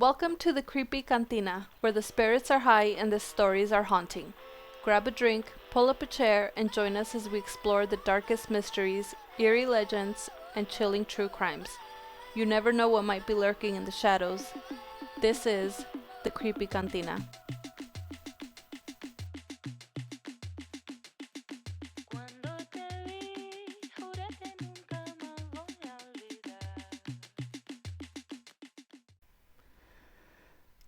Welcome to the Creepy Cantina, where the spirits are high and the stories are haunting. Grab a drink, pull up a chair, and join us as we explore the darkest mysteries, eerie legends, and chilling true crimes. You never know what might be lurking in the shadows. This is the Creepy Cantina.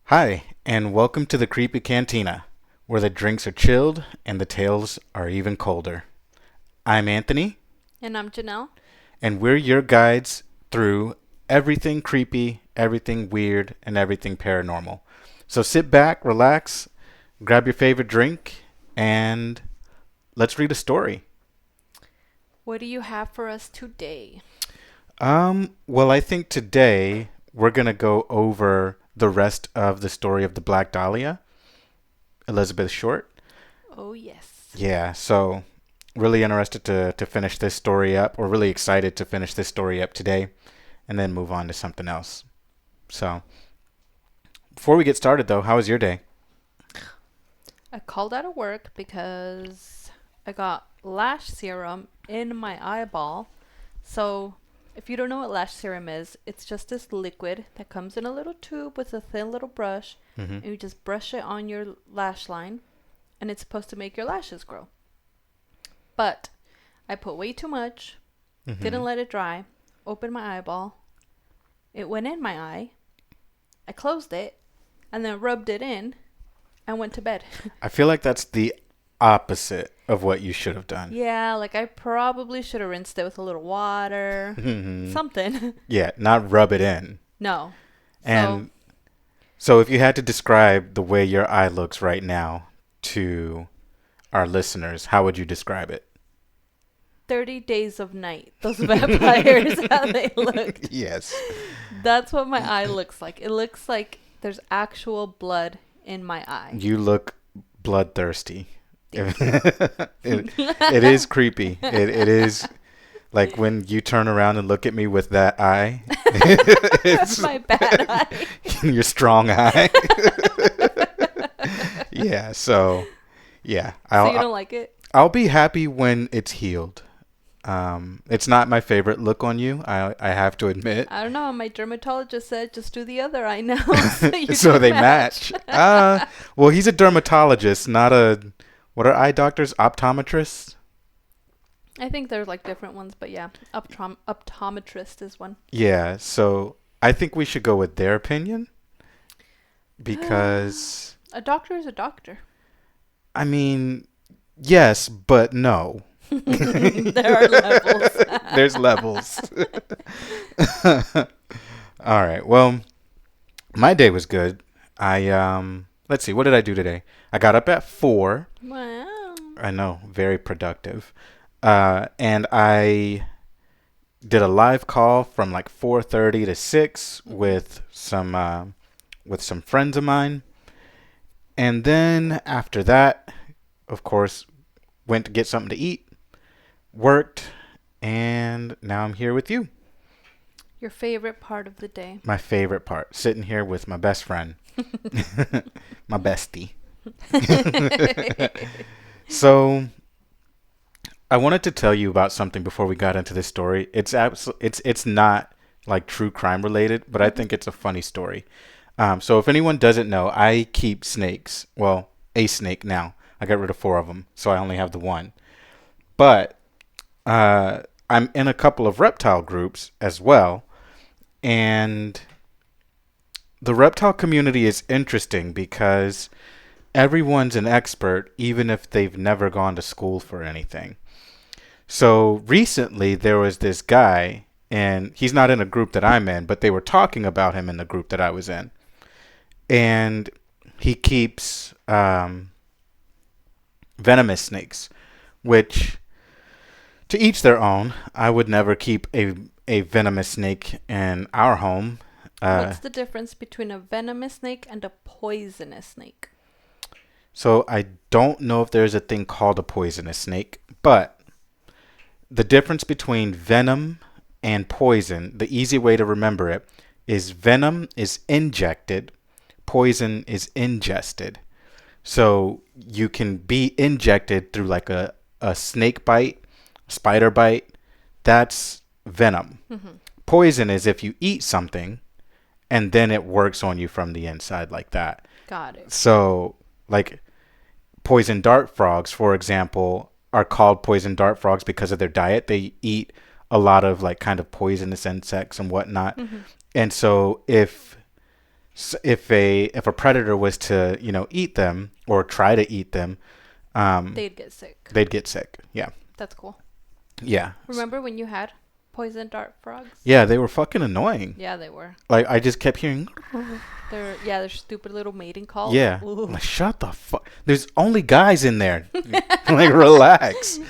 Hi, and welcome to the Creepy Cantina, where the drinks are chilled and the tales are even colder. I'm Anthony, And I'm Janelle. and we're your guides through everything creepy, everything weird, and everything paranormal. So sit back, relax, grab your favorite drink, and let's read a story. What do you have for us today? Well, I think today we're going to go over the rest of the story of the Black Dahlia, Elizabeth Short. Oh, yes. Yeah, so really interested to finish this story up, or really excited to finish this story up today, and then move on to something else. So, before we get started though, how was your day? I called out of work because I got lash serum in my eyeball. So, if you don't know what lash serum is, it's just this liquid that comes in a little tube with a thin little brush, and you just brush it on your lash line, and it's supposed to make your lashes grow. But I put way too much, didn't let it dry, opened my eyeball, it went in my eye, I closed it, and then rubbed it in, and went to bed. I feel like that's the opposite of what you should have done. Yeah, like I probably should have rinsed it with a little water, something. Yeah, not rub it in. No. And so if you had to describe the way your eye looks right now to our listeners, how would you describe it? 30 Days of Night. Those vampires, how they look. Yes. That's what my eye looks like. It looks like there's actual blood in my eye. You look bloodthirsty. It is creepy. It is like when you turn around and look at me with that eye. That's my bad eye. Your strong eye. Yeah. So, yeah. So you don't like it? I'll be happy when it's healed. It's not my favorite look on you. I have to admit. I don't know. My dermatologist said just do the other eye now. So they match. Well, he's a dermatologist, not a. What are eye doctors? Optometrists? I think there's like different ones, but yeah, optometrist is one. Yeah, so I think we should go with their opinion because A doctor is a doctor. I mean, yes, but no. There are levels. There's levels. All right. Well, my day was good. Let's see, what did I do today? I got up at 4. Wow. I know, very productive. And I did a live call from like 4:30 to 6 with some friends of mine. And then after that, of course, went to get something to eat, worked, and now I'm here with you. Your favorite part of the day. My favorite part, sitting here with my best friend, my bestie. So, I wanted to tell you about something before we got into this story. It's not like true crime related, but I think it's a funny story. So if anyone doesn't know, I keep snakes. Well, a snake now. I got rid of 4 of them, so I only have the one. But I'm in a couple of reptile groups as well, and the reptile community is interesting because everyone's an expert, even if they've never gone to school for anything. So recently there was this guy, and he's not in a group that I'm in, but they were talking about him in the group that I was in. And he keeps venomous snakes, which to each their own. I would never keep a venomous snake in our home. What's the difference between a venomous snake and a poisonous snake? So I don't know if there's a thing called a poisonous snake, but the difference between venom and poison, the easy way to remember it, is venom is injected, poison is ingested. So you can be injected through like a snake bite, spider bite. That's venom. Mm-hmm. Poison is if you eat something and then it works on you from the inside like that. Got it. So, like poison dart frogs, for example, are called poison dart frogs because of their diet. They eat a lot of like kind of poisonous insects and whatnot. Mm-hmm. And so if a predator was to, eat them or try to eat them, They'd get sick. they'd get sick. Yeah. That's cool. Yeah. Remember when you had poison dart frogs? Yeah, they were fucking annoying. Yeah, they were. Like I just kept hearing Their stupid little mating calls. yeah. Ooh. Like shut the fuck. There's only guys in there. Like relax.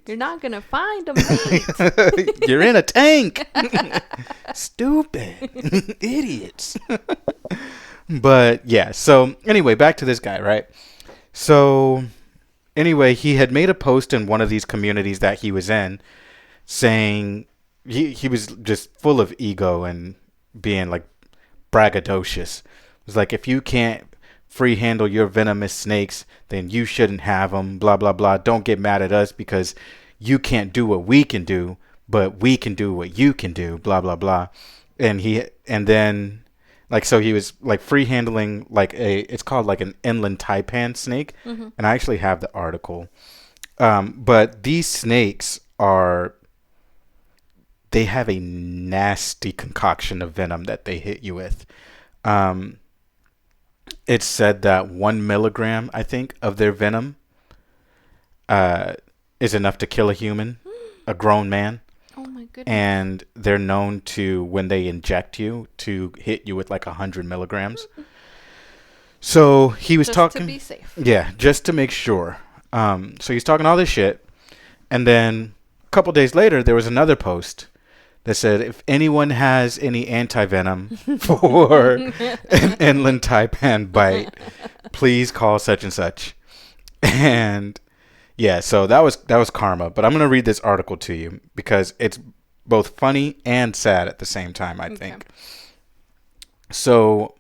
You're not gonna find a mate. You're in a tank. Stupid. Idiots. But yeah, so anyway, back to this guy, right? So anyway, he had made a post in one of these communities that he was in saying he was just full of ego and being like braggadocious. It was like, if you can't free handle your venomous snakes, then you shouldn't have them, blah, blah, blah. Don't get mad at us because you can't do what we can do, but we can do what you can do, blah, blah, blah. And then like, so he was like free handling like it's called like an inland taipan snake. Mm-hmm. And I actually have the article. But these snakes they have a nasty concoction of venom that they hit you with. It's said that 1 milligram, I think, of their venom is enough to kill a human, a grown man. Oh my goodness. And they're known to, when they inject you, to hit you with like 100 milligrams. So he was Just talking to be safe. Yeah, just to make sure. So he's talking all this shit. And then a couple days later, there was another post that said, if anyone has any anti-venom for an inland taipan bite, please call such and such. And yeah, so that was karma. But I'm going to read this article to you because it's both funny and sad at the same time, I think. So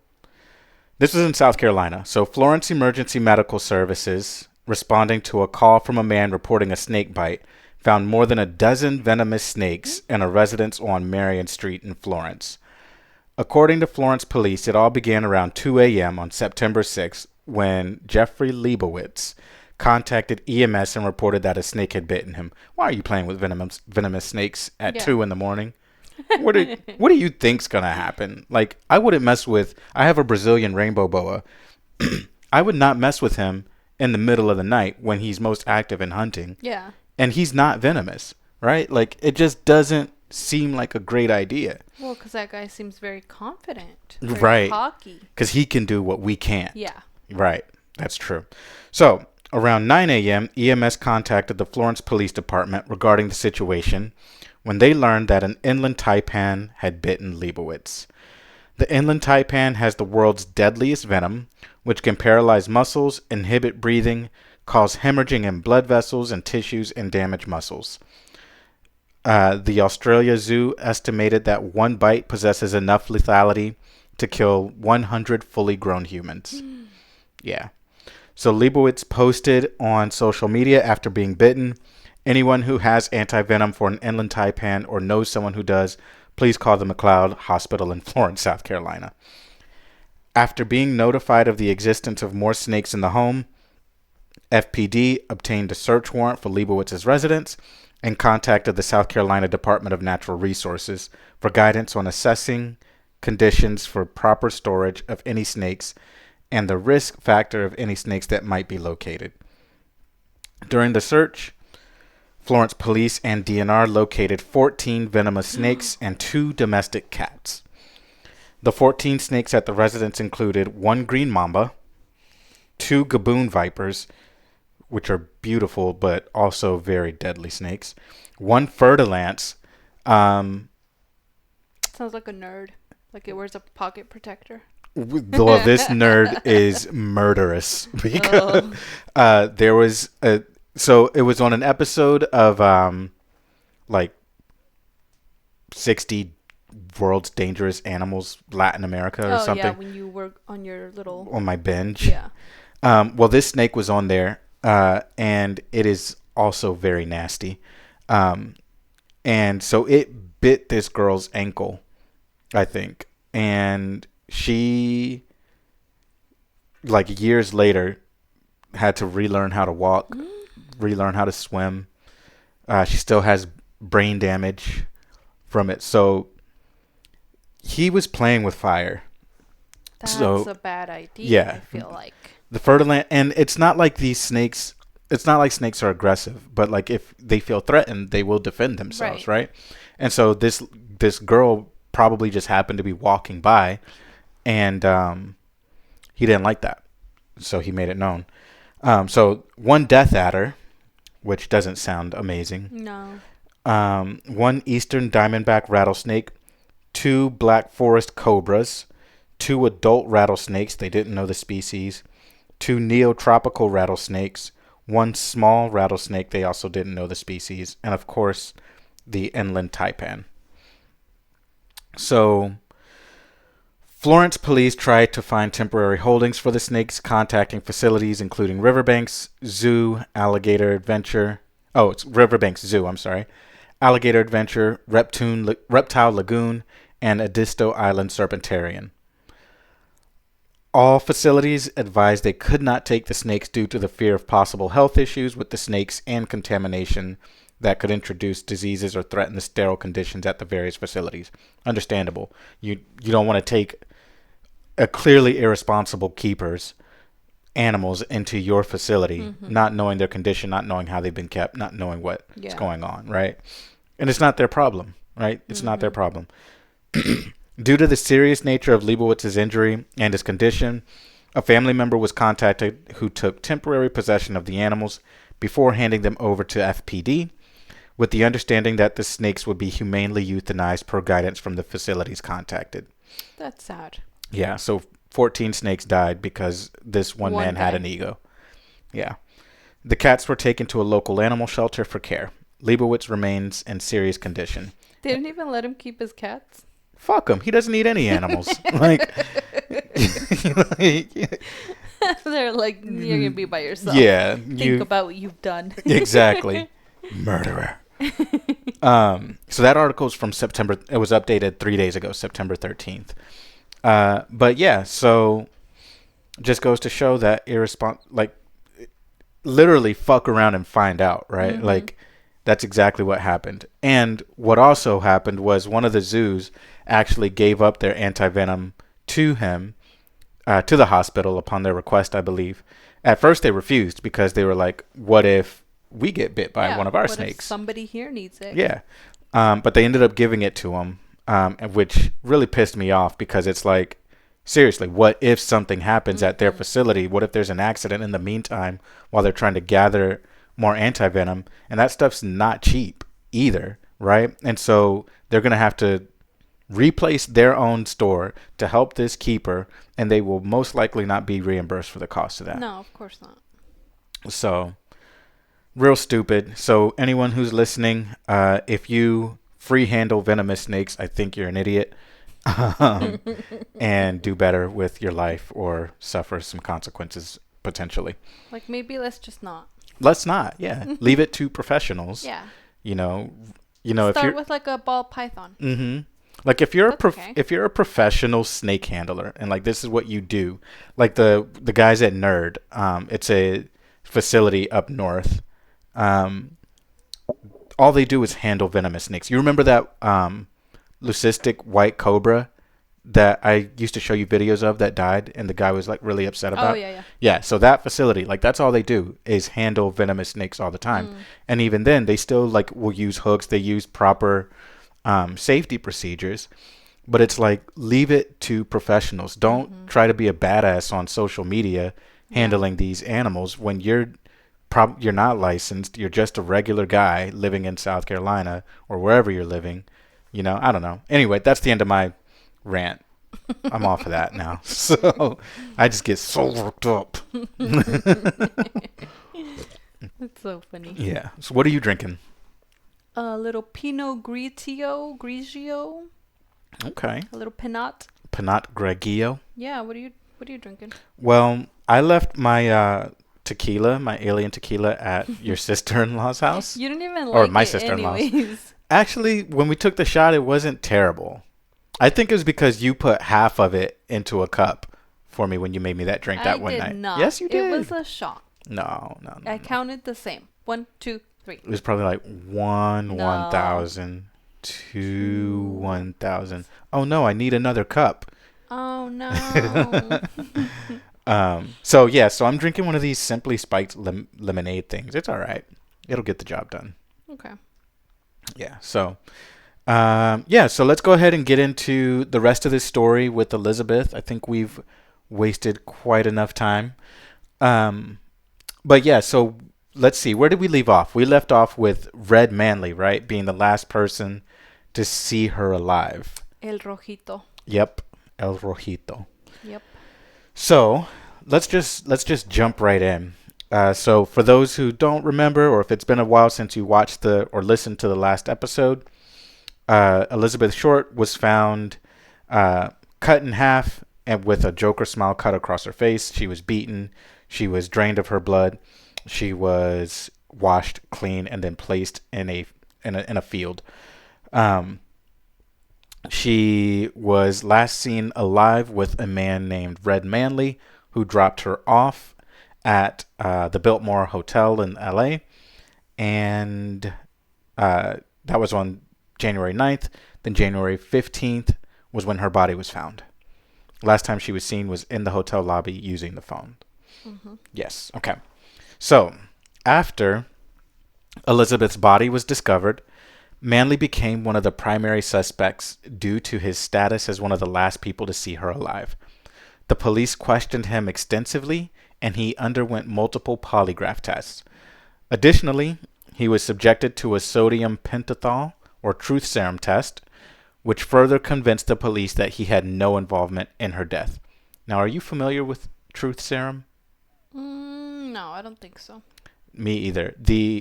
this was in South Carolina. So Florence Emergency Medical Services, responding to a call from a man reporting a snake bite, found more than a dozen venomous snakes in a residence on Marion Street in Florence. According to Florence police, it all began around 2 a.m. on September 6th when Jeffrey Leibowitz contacted EMS and reported that a snake had bitten him. Why are you playing with venomous snakes at 2 in the morning? What do you think's gonna happen? Like, I wouldn't mess with. I have a Brazilian rainbow boa. I would not mess with him in the middle of the night when he's most active in hunting. Yeah. And he's not venomous, right? Like, it just doesn't seem like a great idea. Well, because that guy seems very confident. Very Right. cocky. Because he can do what we can't. Yeah. Right. That's true. So, around 9 a.m., EMS contacted the Florence Police Department regarding the situation when they learned that an inland taipan had bitten Leibowitz. The inland taipan has the world's deadliest venom, which can paralyze muscles, inhibit breathing, cause hemorrhaging in blood vessels and tissues, and damage muscles. The Australia Zoo estimated that one bite possesses enough lethality to kill 100 fully grown humans. Yeah. So Leibowitz posted on social media after being bitten, anyone who has anti-venom for an inland taipan or knows someone who does, please call the McLeod Hospital in Florence, South Carolina. After being notified of the existence of more snakes in the home, FPD obtained a search warrant for Leibowitz's residence and contacted the South Carolina Department of Natural Resources for guidance on assessing conditions for proper storage of any snakes and the risk factor of any snakes that might be located. During the search, Florence police and DNR located 14 venomous snakes and 2 domestic cats. The 14 snakes at the residence included 1 green mamba, 2 gaboon vipers, which are beautiful but also very deadly snakes, 1 fer-de-lance. Sounds like a nerd. Like it wears a pocket protector. Well, this nerd is murderous because there was so it was on an episode of like 60 world's dangerous animals Latin America or Oh yeah, something when you were on your little. on my binge. Yeah. Well, this snake was on there, and it is also very nasty. Um, and so it bit this girl's ankle, I think, and she, like years later, had to relearn how to walk, relearn how to swim. She still has brain damage from it. So he was playing with fire. That's So a bad idea, I yeah, feel like. the fertile, and it's not like these snakes. It's not like snakes are aggressive, but like if they feel threatened, they will defend themselves, right? And so this girl probably just happened to be walking by, and he didn't like that, so he made it known. So one death adder, which doesn't sound amazing. No. One eastern diamondback rattlesnake, two black forest cobras, two adult rattlesnakes, they didn't know the species, two neotropical rattlesnakes, one small rattlesnake, they also didn't know the species, and of course, the inland taipan. So, Florence police tried to find temporary holdings for the snakes, contacting facilities including Riverbanks Zoo, Alligator Adventure. Oh, it's Riverbanks Zoo, I'm sorry. Alligator Adventure, Reptile Lagoon, and Edisto Island Serpentarian. All facilities advised they could not take the snakes due to the fear of possible health issues with the snakes and contamination that could introduce diseases or threaten the sterile conditions at the various facilities. Understandable. You don't want to take a clearly irresponsible keeper's animals into your facility, not knowing their condition, not knowing how they've been kept, not knowing what's going on, right? And it's not their problem, right? It's not their problem. Due to the serious nature of Leibowitz's injury and his condition, a family member was contacted who took temporary possession of the animals before handing them over to FPD, with the understanding that the snakes would be humanely euthanized per guidance from the facilities contacted. That's sad. Yeah, so 14 snakes died because this one man had guy. an ego. Yeah. The cats were taken to a local animal shelter for care. Leibowitz remains in serious condition. They didn't even let him keep his cats. Fuck him. He doesn't need any animals. Like, They're like, you're gonna be by yourself. yeah. Think about what you've done. Exactly. Murderer. So that article is from September. It was updated 3 days ago, September 13th. But yeah, so just goes to show that like literally fuck around and find out, right? Like that's exactly what happened. And what also happened was one of the zoos actually gave up their antivenom to him, to the hospital upon their request, I believe. At first they refused because they were like, what if we get bit by one of our what snakes? If somebody here needs it. Yeah. But they ended up giving it to him, which really pissed me off because it's like, seriously, what if something happens at their facility? What if there's an accident in the meantime while they're trying to gather more antivenom? And that stuff's not cheap either, right? And so they're going to have to replace their own store to help this keeper, and they will most likely not be reimbursed for the cost of that. No, of course not. So, real stupid. So anyone who's listening, if you free handle venomous snakes, I think you're an idiot. And do better with your life or suffer some consequences potentially. Like maybe let's just not. Let's not. Yeah. Leave it to professionals. Yeah. You know, Start if you're with like a ball python. like if you're okay. if you're a professional snake handler and like this is what you do, like the guys at Nerd, it's a facility up north. All they do is handle venomous snakes. You remember that leucistic white cobra that I used to show you videos of that died and the guy was like really upset about? Oh, yeah. Yeah, so that facility, like that's all they do is handle venomous snakes all the time. And even then they still like will use hooks, they use proper safety procedures, but it's like leave it to professionals. Don't try to be a badass on social media handling these animals when you're not licensed. You're just a regular guy living in South Carolina or wherever you're living. You know, I don't know. Anyway, that's the end of my rant. I'm off of that now. So I just get so worked up. That's so funny. Yeah. So what are you drinking? A little Pinot Grigio. Okay. A little pinot. Pinot Grigio. Yeah. What are you drinking? Well, I left my tequila, my alien tequila, at your sister-in-law's house. You didn't even Or like my it sister-in-law's. anyways. Actually, when we took the shot, it wasn't terrible. I think it was because you put half of it into a cup for me when you made me that drink I that one did night. not. Yes, you It did. was a shot. No, no, no, I no. counted the same. 1, 2, 3. It was probably like one No. 1,000, two 2. 1,000. Oh no, I need another cup. Oh no. So yeah, so I'm drinking one of these simply spiked lemonade things. It's all right. It'll get the job done. Okay. Yeah. So, yeah. So let's go ahead and get into the rest of this story with Elizabeth. I think we've wasted quite enough time. But yeah. So let's see. Where did we leave off? We left off with Red Manley, right, being the last person to see her alive. El rojito. Yep. El Rojito. Yep. So let's just jump right in. So for those who don't remember, or if it's been a while since you watched or listened to the last episode, Elizabeth Short was found cut in half and with a Joker smile cut across her face. She was beaten. She was drained of her blood. She was washed clean and then placed in a field. She was last seen alive with a man named Red Manley, who dropped her off at the Biltmore Hotel in LA. And that was on January 9th. Then January 15th was when her body was found. Last time she was seen was in the hotel lobby using the phone. Mm-hmm. Yes. Okay. So after Elizabeth's body was discovered, Manley became one of the primary suspects due to his status as one of the last people to see her alive. The police questioned him extensively, and he underwent multiple polygraph tests. Additionally, he was subjected to a sodium pentothal, or truth serum test, which further convinced the police that he had no involvement in her death. Now, are you familiar with truth serum? No, I don't think so. Me either.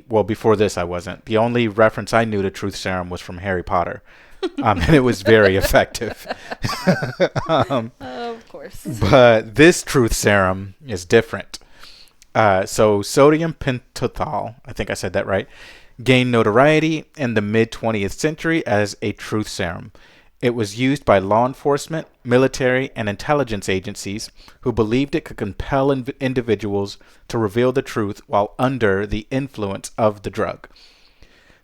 Well, before this, I wasn't. The only reference I knew to truth serum was from Harry Potter, and it was very effective. Of course. But this truth serum is different. So sodium pentothal, I think I said that right, gained notoriety in the mid-20th century as a truth serum. It was used by law enforcement, military, and intelligence agencies who believed it could compel individuals to reveal the truth while under the influence of the drug.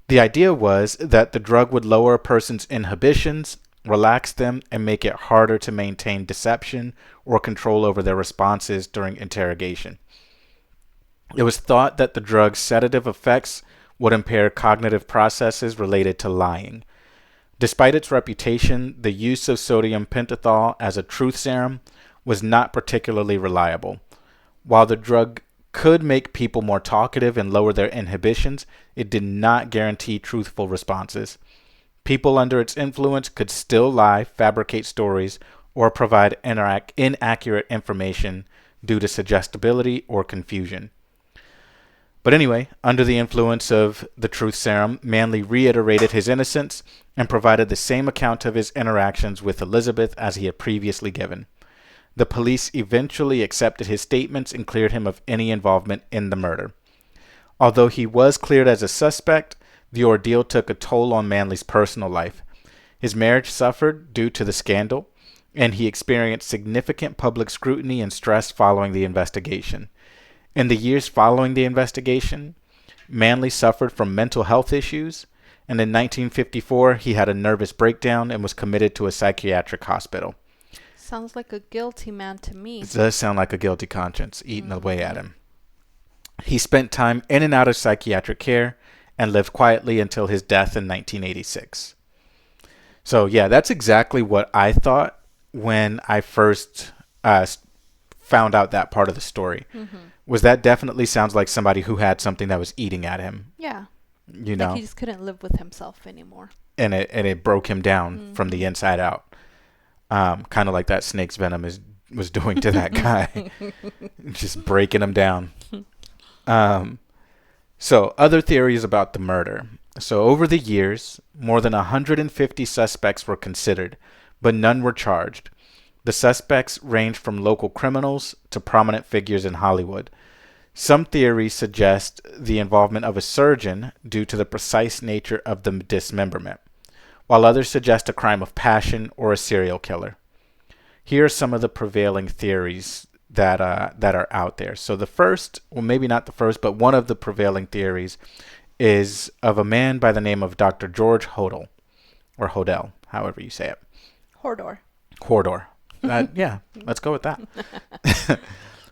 The idea was that the drug would lower a person's inhibitions, relax them, and make it harder to maintain deception or control over their responses during interrogation. It was thought that the drug's sedative effects would impair cognitive processes related to lying. Despite its reputation, the use of sodium pentothal as a truth serum was not particularly reliable. While the drug could make people more talkative and lower their inhibitions, it did not guarantee truthful responses. People under its influence could still lie, fabricate stories, or provide inaccurate information due to suggestibility or confusion. But anyway, under the influence of the truth serum, Manley reiterated his innocence and provided the same account of his interactions with Elizabeth as he had previously given. The police eventually accepted his statements and cleared him of any involvement in the murder. Although he was cleared as a suspect, the ordeal took a toll on Manley's personal life. His marriage suffered due to the scandal, and he experienced significant public scrutiny and stress following the investigation. In the years following the investigation, Manley suffered from mental health issues, and in 1954 he had a nervous breakdown and was committed to a psychiatric hospital. Sounds like a guilty man to me. It does sound like a guilty conscience eating away at him. He spent time in and out of psychiatric care and lived quietly until his death in 1986. So yeah, that's exactly what I thought when I first found out that part of the story. Mm-hmm. Was that definitely sounds like somebody who had something that was eating at him. Yeah. You know, like he just couldn't live with himself anymore. And it broke him down from the inside out. Kind of like that snake's venom was doing to that guy. Just breaking him down. So other theories about the murder. So over the years, more than 150 suspects were considered, but none were charged. The suspects ranged from local criminals to prominent figures in Hollywood. Some theories suggest the involvement of a surgeon due to the precise nature of the dismemberment, while others suggest a crime of passion or a serial killer. Here are some of the prevailing theories that are out there. So the first, well, maybe not the first, but one of the prevailing theories is of a man by the name of Dr. George Hodel, or Hodel, however you say it. Hordor. Hordor. Yeah, let's go with that.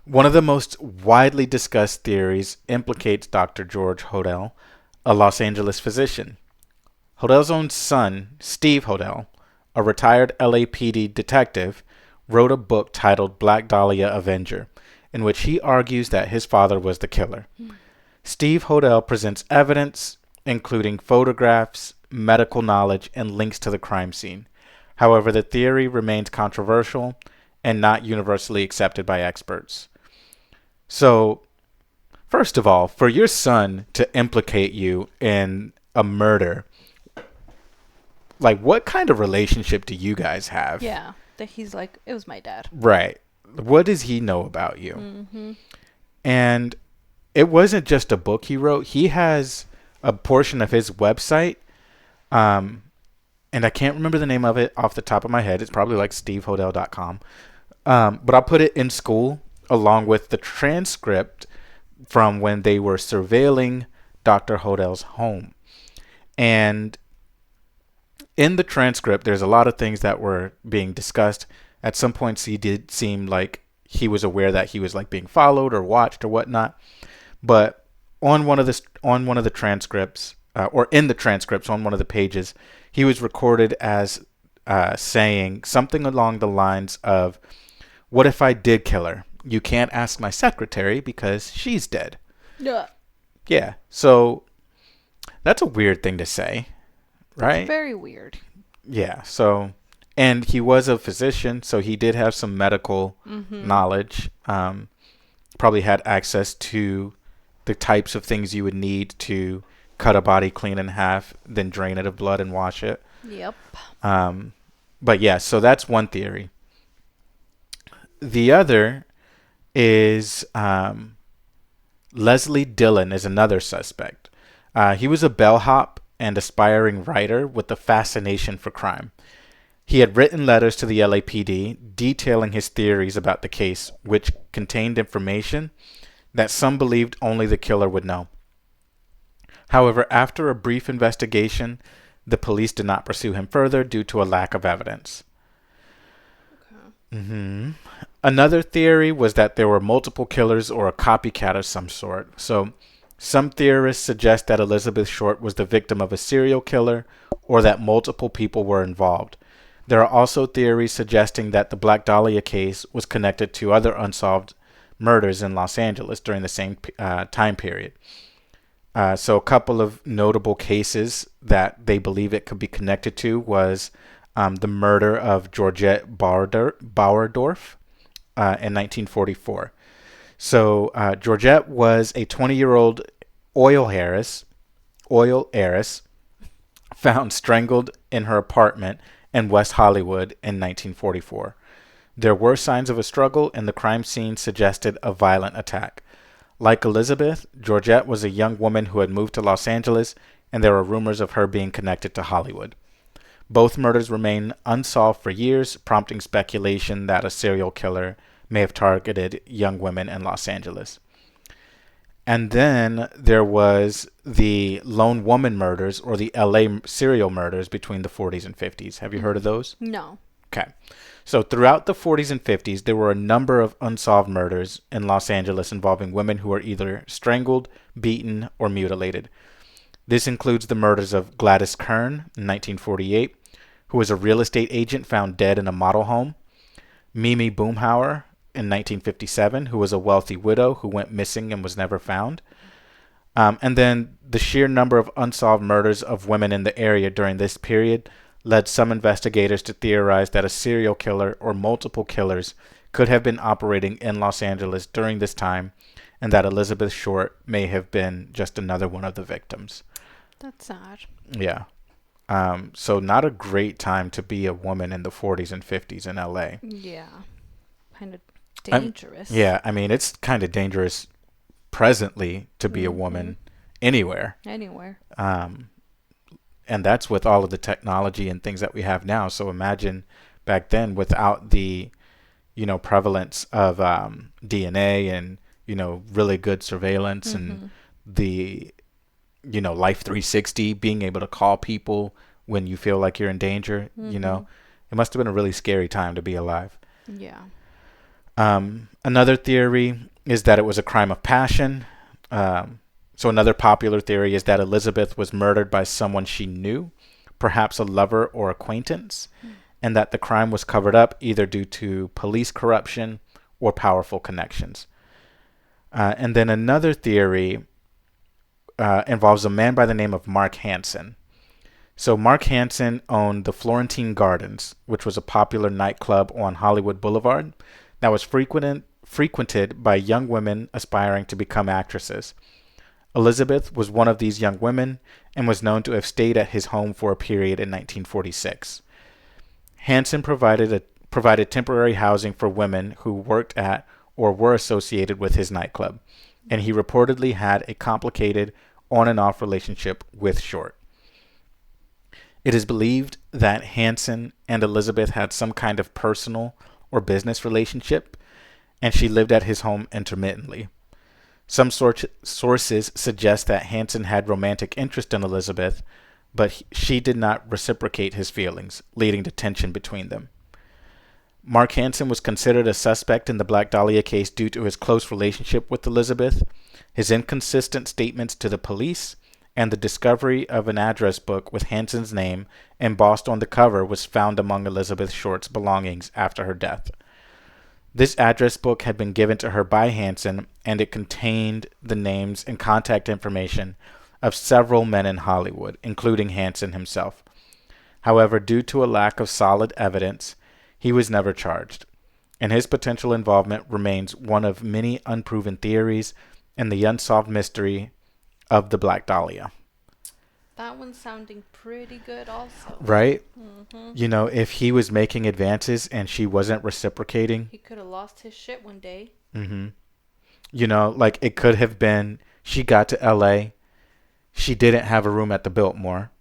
One of the most widely discussed theories implicates Dr. George Hodel, a Los Angeles physician. Hodel's own son, Steve Hodel, a retired LAPD detective, wrote a book titled Black Dahlia Avenger, in which he argues that his father was the killer. Steve Hodel presents evidence, including photographs, medical knowledge, and links to the crime scene. However, the theory remains controversial and not universally accepted by experts. So, first of all, for your son to implicate you in a murder, like, what kind of relationship do you guys have? Yeah. That he's like, it was my dad. Right. What does he know about you? Mm-hmm. And it wasn't just a book he wrote. He has a portion of his website, and I can't remember the name of it off the top of my head. It's probably like stevehodel.com. But I'll put it in school along with the transcript from when they were surveilling Dr. Hodel's home. And in the transcript, there's a lot of things that were being discussed. At some points, he did seem like he was aware that he was like being followed or watched or whatnot. But on one of the transcripts, or in the transcripts on one of the pages, he was recorded as saying something along the lines of, "What if I did kill her? You can't ask my secretary because she's dead." Yeah. Yeah. So that's a weird thing to say. Right? It's very weird. Yeah. So, and he was a physician, so he did have some medical knowledge. Probably had access to the types of things you would need to cut a body clean in half, then drain it of blood and wash it. Yep. But yeah, so that's one theory. The other is Leslie Dillon is another suspect. He was a bellhop and aspiring writer with a fascination for crime. He had written letters to the LAPD detailing his theories about the case, which contained information that some believed only the killer would know. However, after a brief investigation, the police did not pursue him further due to a lack of evidence. Okay. Another theory was that there were multiple killers or a copycat of some sort. So, some theorists suggest that Elizabeth Short was the victim of a serial killer or that multiple people were involved. There are also theories suggesting that the Black Dahlia case was connected to other unsolved murders in Los Angeles during the same time period. So a couple of notable cases that they believe it could be connected to was the murder of Georgette Bauerdorf in 1944. So Georgette was a 20-year-old oil heiress found strangled in her apartment in West Hollywood in 1944. There were signs of a struggle, and the crime scene suggested a violent attack. Like Elizabeth, Georgette was a young woman who had moved to Los Angeles, and there were rumors of her being connected to Hollywood. Both murders remain unsolved for years, prompting speculation that a serial killer may have targeted young women in Los Angeles. And then there was the lone woman murders, or the LA serial murders between the 40s and 50s. Have you heard of those? No. Okay. So throughout the 40s and 50s, there were a number of unsolved murders in Los Angeles involving women who were either strangled, beaten, or mutilated. This includes the murders of Gladys Kern in 1948, who was a real estate agent found dead in a model home, Mimi Boomhauer in 1957, who was a wealthy widow who went missing and was never found. And then the sheer number of unsolved murders of women in the area during this period led some investigators to theorize that a serial killer or multiple killers could have been operating in Los Angeles during this time, and that Elizabeth Short may have been just another one of the victims. That's sad. Yeah. So not a great time to be a woman in the 40s and 50s in LA. Yeah. Kind of I'm, dangerous. yeah, I mean, it's kind of dangerous presently to be a Mm-hmm. woman anywhere. Anywhere. Um, and that's with all of the technology and things that we have now. So imagine back then without the, prevalence of DNA and, really good surveillance and Mm-hmm. the, Life 360, being able to call people when you feel like you're in danger, Mm-hmm. it must have been a really scary time to be alive. Yeah. Another theory is that it was a crime of passion. So another popular theory is that Elizabeth was murdered by someone she knew, perhaps a lover or acquaintance, and that the crime was covered up either due to police corruption or powerful connections. And then another theory involves a man by the name of Mark Hansen. So Mark Hansen owned the Florentine Gardens, which was a popular nightclub on Hollywood Boulevard that was frequented by young women aspiring to become actresses. Elizabeth was one of these young women and was known to have stayed at his home for a period in 1946. Hansen provided temporary housing for women who worked at or were associated with his nightclub, and he reportedly had a complicated on and off relationship with Short. It is believed that Hansen and Elizabeth had some kind of personal or business relationship, and she lived at his home intermittently. Some sources suggest that Hansen had romantic interest in Elizabeth, but she did not reciprocate his feelings, leading to tension between them. Mark Hansen was considered a suspect in the Black Dahlia case due to his close relationship with Elizabeth, his inconsistent statements to the police, and the discovery of an address book with Hansen's name embossed on the cover was found among Elizabeth Short's belongings after her death. This address book had been given to her by Hansen, and it contained the names and contact information of several men in Hollywood, including Hansen himself. However, due to a lack of solid evidence, he was never charged, and his potential involvement remains one of many unproven theories in the unsolved mystery of the Black Dahlia. That one's sounding pretty good also. Right? Mm-hmm. If he was making advances and she wasn't reciprocating, He could have lost his shit one day. hmm like it could have been she got to LA, she didn't have a room at the Biltmore.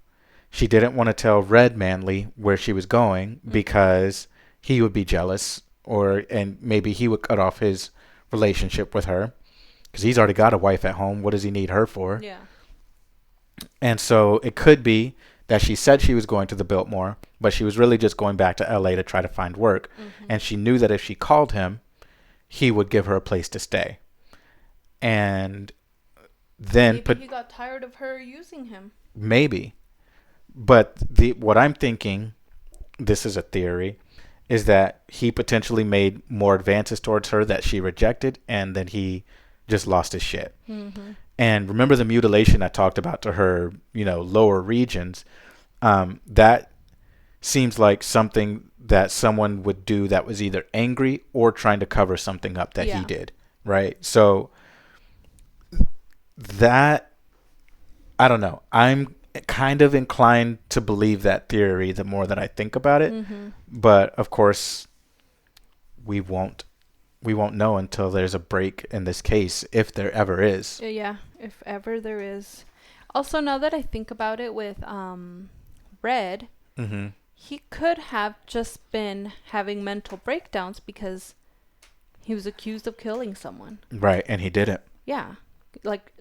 She didn't want to tell Red Manley where she was going Mm-hmm. because he would be jealous and maybe he would cut off his relationship with her because he's already got a wife at home. What does he need her for? Yeah. And so it could be that she said she was going to the Biltmore, but she was really just going back to LA to try to find work. Mm-hmm. And she knew that if she called him, he would give her a place to stay. And then Maybe he got tired of her using him. maybe. But what I'm thinking, this is a theory, is that he potentially made more advances towards her that she rejected, and then he just lost his shit. Mm-hmm. And remember the mutilation I talked about to her, lower regions. That seems like something that someone would do that was either angry or trying to cover something up that he Yeah. did, right? So that, I don't know. I'm kind of inclined to believe that theory the more that I think about it. Mm-hmm. But of course, we won't know until there's a break in this case, if there ever is. Yeah, if ever there is. Also, now that I think about it with Red, Mm-hmm. he could have just been having mental breakdowns because he was accused of killing someone. Right, and he didn't. Yeah. Like,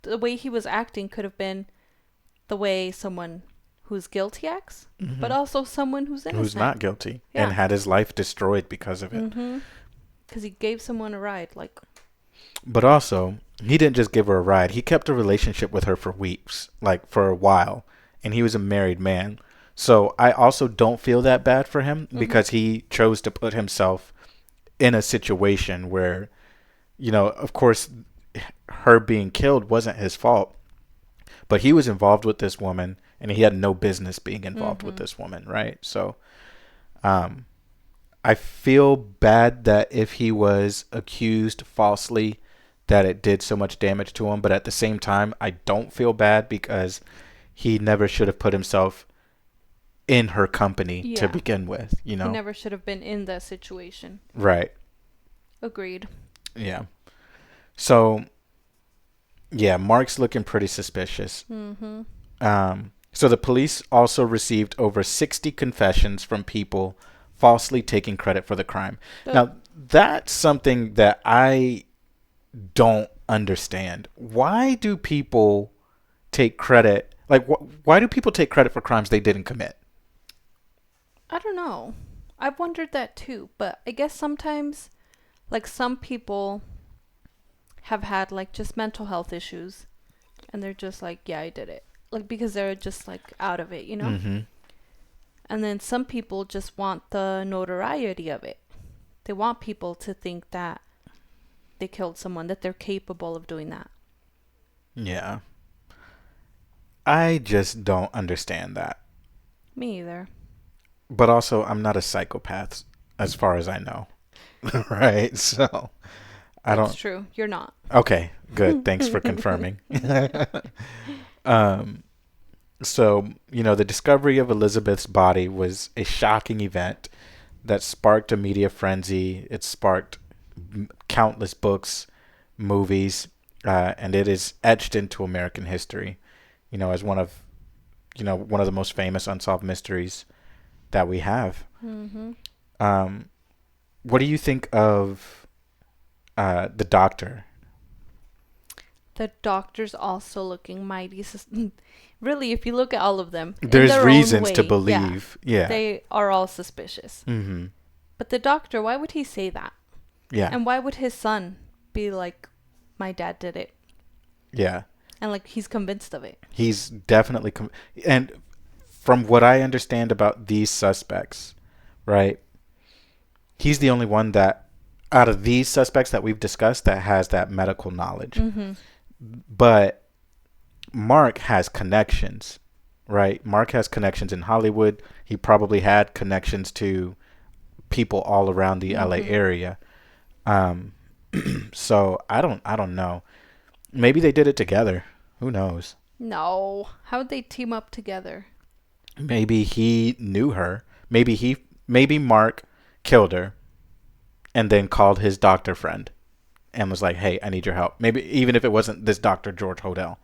the way he was acting could have been the way someone who's guilty acts, Mm-hmm. but also someone who's innocent. Who's not guilty Yeah. and had his life destroyed because of it. Mm-hmm. Because he gave someone a ride. Like, But also, he didn't just give her a ride. He kept a relationship with her for weeks, like for a while, and he was a married man. So I also don't feel that bad for him because he chose to put himself in a situation where, of course, her being killed wasn't his fault, but he was involved with this woman and he had no business being involved with this woman, right? So um, I feel bad that if he was accused falsely, that it did so much damage to him, but at the same time, I don't feel bad because he never should have put himself in her company to Yeah. begin with, you He know? never should have been in that situation. Right. Agreed. Yeah. So, yeah, Mark's looking pretty suspicious. Mm-hmm. So the police also received over 60 confessions from people falsely taking credit for the crime. Now, that's something that I don't understand. Why do people take credit? Like, why do people take credit for crimes they didn't commit? I don't know. I've wondered that too, but I guess sometimes, like, some people have had, like, just mental health issues, and they're just like, yeah, I did it. Like, because they're just, like, out of it, you know? Mm-hmm. And then some people just want the notoriety of it. They want people to think that they killed someone, that they're capable of doing that. Yeah. I just don't understand that. Me either. But also, I'm not a psychopath, as far as I know. Right? So, I That's don't. true. You're not. Okay, good. Thanks for confirming. um, so, the discovery of Elizabeth's body was a shocking event that sparked a media frenzy. It sparked countless books, movies, and it is etched into American history, as one of the most famous unsolved mysteries that we have. Mm-hmm. Um, what do you think of the doctor? The doctor's also looking mighty. Really, if you look at all of them, in There's their own reasons to way, believe. Yeah. they are all suspicious. Mm-hmm. But the doctor, why would he say that? Yeah. And why would his son be like, my dad did it? Yeah. And like, he's convinced of it. He's definitely and from what I understand about these suspects, right? He's the only one that out of these suspects that we've discussed that has that medical knowledge. Mm-hmm. But Mark has connections, right? Mark has connections in Hollywood. He probably had connections to people all around the LA area. So I don't know. Maybe they did it together. Who knows? No. How'd they team up together? Maybe he knew her. Maybe Mark killed her and then called his doctor friend and was like, "Hey, I need your help." Maybe even if it wasn't this Dr. George Hodel,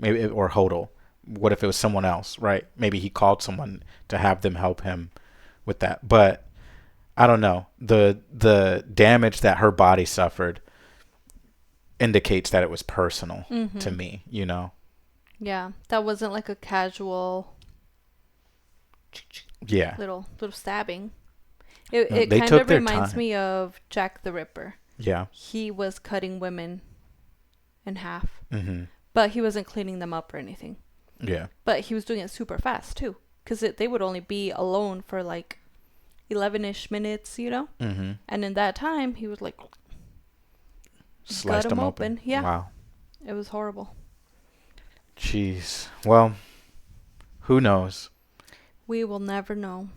or Hodel. What if it was someone else, right? Maybe he called someone to have them help him with that. But I don't know. The damage that her body suffered indicates that it was personal to me, Yeah, that wasn't like a casual Yeah. little stabbing. No, It they kind took of their reminds time. me of Jack the Ripper. Yeah. He was cutting women in half, Mm-hmm. but he wasn't cleaning them up or anything. Yeah. But he was doing it super fast too, because they would only be alone for like 11-ish minutes, Mm-hmm. And in that time, he was like, Sliced cut them him open. open. Yeah. Wow. It was horrible. Jeez. Well, who knows? We will never know.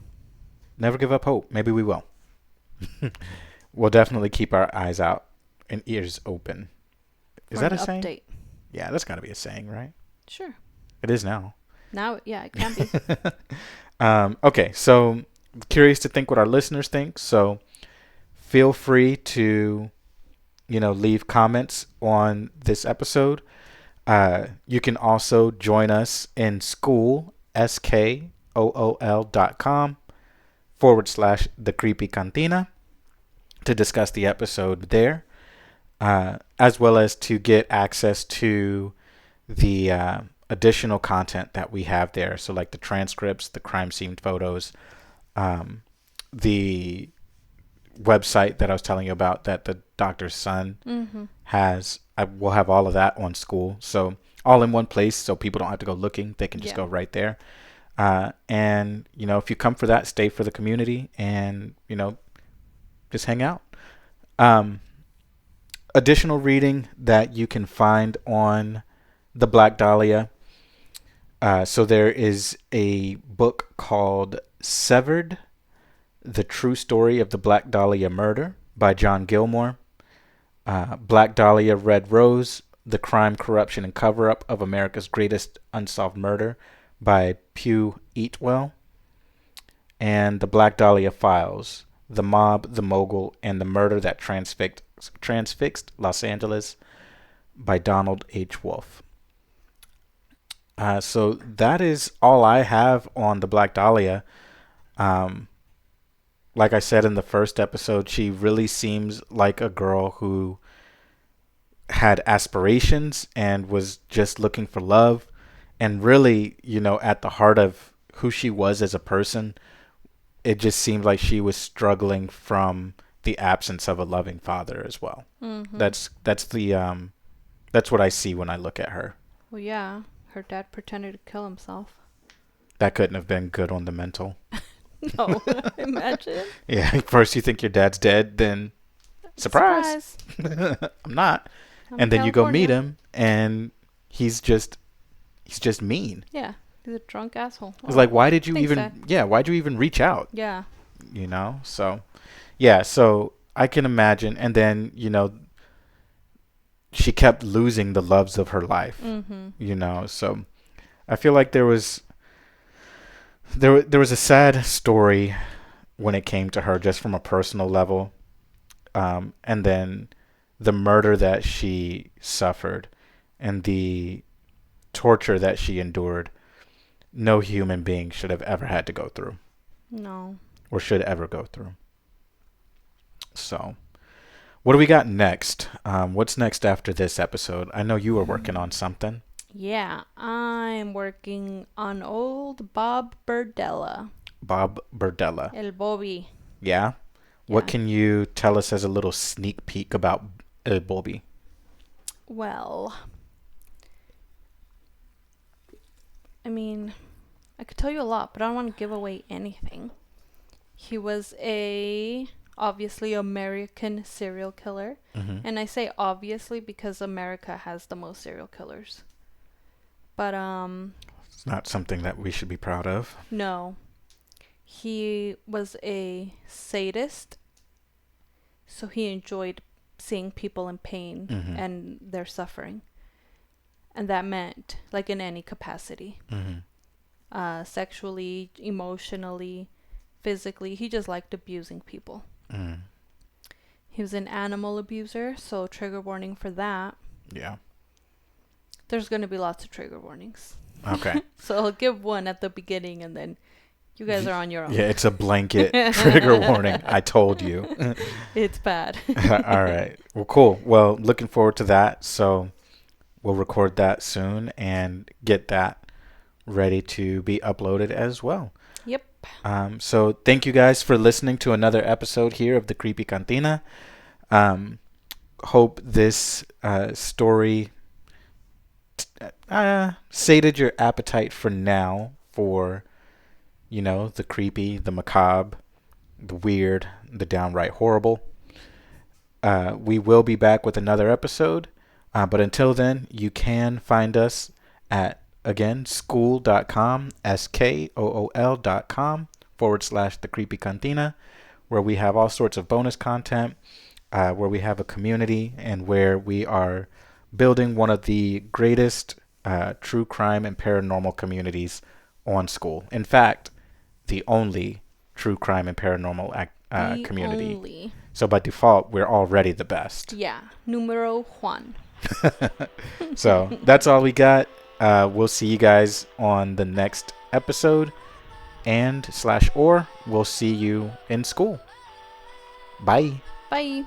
Never give up hope. Maybe we will. We'll definitely keep our eyes out and ears open. Is For that a an saying? update. Yeah, that's got to be a saying, right? Sure. It is now. Now, yeah, it can be. Okay, so curious to think what our listeners think. So feel free to, leave comments on this episode. You can also join us in school, skool.com/the Creepy Cantina to discuss the episode there, as well as to get access to the additional content that we have there. So like the transcripts, the crime scene photos, the website that I was telling you about that the doctor's son has. We'll have all of that on school. So all in one place so people don't have to go looking. They can just go right there. And, if you come for that, stay for the community and, just hang out. Additional reading that you can find on the Black Dahlia. So there is a book called Severed, The True Story of the Black Dahlia Murder by John Gilmore. Black Dahlia Red Rose, The Crime, Corruption, and Cover-Up of America's Greatest Unsolved Murder by Pew Eatwell, and The Black Dahlia Files, The Mob, the Mogul, and the Murder that Transfixed Los Angeles by Donald H. Wolfe. So that is all I have on The Black Dahlia. Um, like I said in the first episode, she really seems like a girl who had aspirations and was just looking for love. And really, at the heart of who she was as a person, it just seemed like she was struggling from the absence of a loving father as well. Mm-hmm. That's what I see when I look at her. Well, yeah, her dad pretended to kill himself. That couldn't have been good on the mental. No, imagine. Yeah, first you think your dad's dead, then surprise. I'm not. I'm And then you go California. meet him, and he's just mean. Yeah, he's a drunk asshole. It's like, why did you Thanks, even? Dad. Yeah, why'd you even reach out? Yeah. So, yeah. So I can imagine, and then she kept losing the loves of her life. Mm-hmm. So I feel like there was a sad story when it came to her, just from a personal level, and then the murder that she suffered and the torture that she endured. No human being should have ever had to go through. No. Or should ever go through. So, what do we got next? What's next after this episode? I know you were working on something. Yeah, I'm working on old Bob Berdella. Bob Berdella. El Bobby. Yeah? What can you tell us as a little sneak peek about El Bobby? Well, I mean, I could tell you a lot, but I don't want to give away anything. He was obviously American serial killer. Mm-hmm. And I say obviously because America has the most serial killers. But It's not something that we should be proud of. no. He was a sadist. So he enjoyed seeing people in pain and their suffering. And that meant, like, in any capacity. Sexually, emotionally, physically. He just liked abusing people. He was an animal abuser, so trigger warning for that. Yeah. There's going to be lots of trigger warnings. Okay. So I'll give one at the beginning, and then you guys are on your own. Yeah, it's a blanket trigger warning. I told you. It's bad. All right. Well, cool. Well, looking forward to that. So we'll record that soon and get that ready to be uploaded as well. Yep. So thank you guys for listening to another episode here of the Creepy Cantina. Hope this story sated your appetite for now for, the creepy, the macabre, the weird, the downright horrible. We will be back with another episode. But until then, you can find us at, again, school.com, SKOOL.com/The Creepy Cantina, where we have all sorts of bonus content, where we have a community, and where we are building one of the greatest true crime and paranormal communities on school. In fact, the only true crime and paranormal community. Only. So by default, we're already the best. Yeah. Numero one. So that's all we got. We'll see you guys on the next episode, and/or we'll see you in school. Bye. Bye.